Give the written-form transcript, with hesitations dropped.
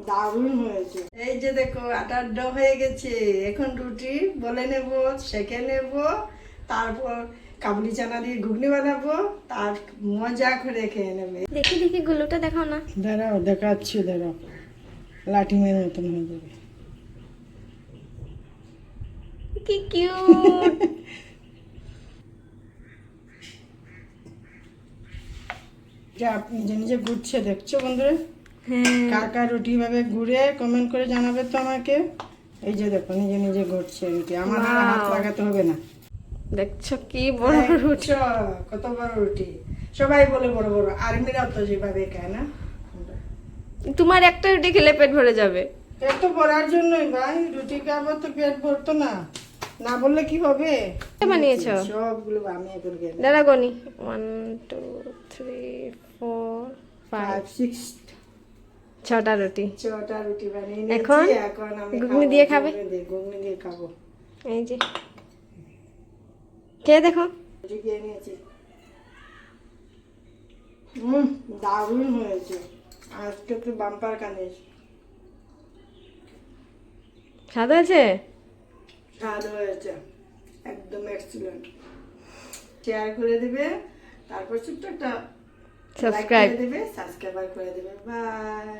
দারুণ হয়েছে। এই যে দেখো আটার ডো হয়ে গেছে, এখন রুটি বলে নেব, সেঁকে নেব, তারপর কাবুলি চানা দিয়ে ঘুগনি বানাবো, তার মজা করে খেয়ে নেবে। দেখি দেখি গুলোটা দেখাও না। দাঁড়াও দেখাচ্ছি, দাঁড়াও, লাঠি মেয়ের মতন হয়ে যাবে। কি কিউট। যা নিজে নিজে ঘুরছে, দেখছো বন্ধুরা? হ্যাঁ, কার কার রুটি ভাবে ঘুরে কমেন্ট করে জানাবে তো আমাকে। এই যে দেখো নিজে নিজে ঘুরছে রুটি, আমার আর হাত Wow. লাগাতে হবে না। দেখছো কি বড় রুটি। দেখছো কত বড় রুটি, সবাই বলে বড় বড়, আর্মিরাও তো যেভাবে খায় না। তোমার একটা রুটি খেলে পেট ভরে যাবে। পেট তো ভরার জন্যই ভাই, রুটি খাবো তো পেট ভরতো না, না বললে কি হবে? বানিয়েছো? সবগুলো আমি এখন খেয়ে দাঁড়া গনি, 1 2 3 4 5 6 6টা রুটি। 6টা রুটি বানিয়ে এখন নিয়েছি, এখন আমি ঘুগনি খাবো, দিয়ে খাবে? ঘুগনি দিয়ে খাবো। এই যে খেয়ে দেখো। রুটি খেয়ে নিয়েছি। দারুণ হয়েছে, আজকে তো বাম্পার কানিস। স্বাদ হয়েছে? স্বাদ হয়েছে, একদম এক্সিলেন্ট। শেয়ার করে দিবে, তারপর ছোট্ট একটা লাইক সাবস্ক্রাইব। করে দিবে, সাবস্ক্রাইব করে দিবে। বাই।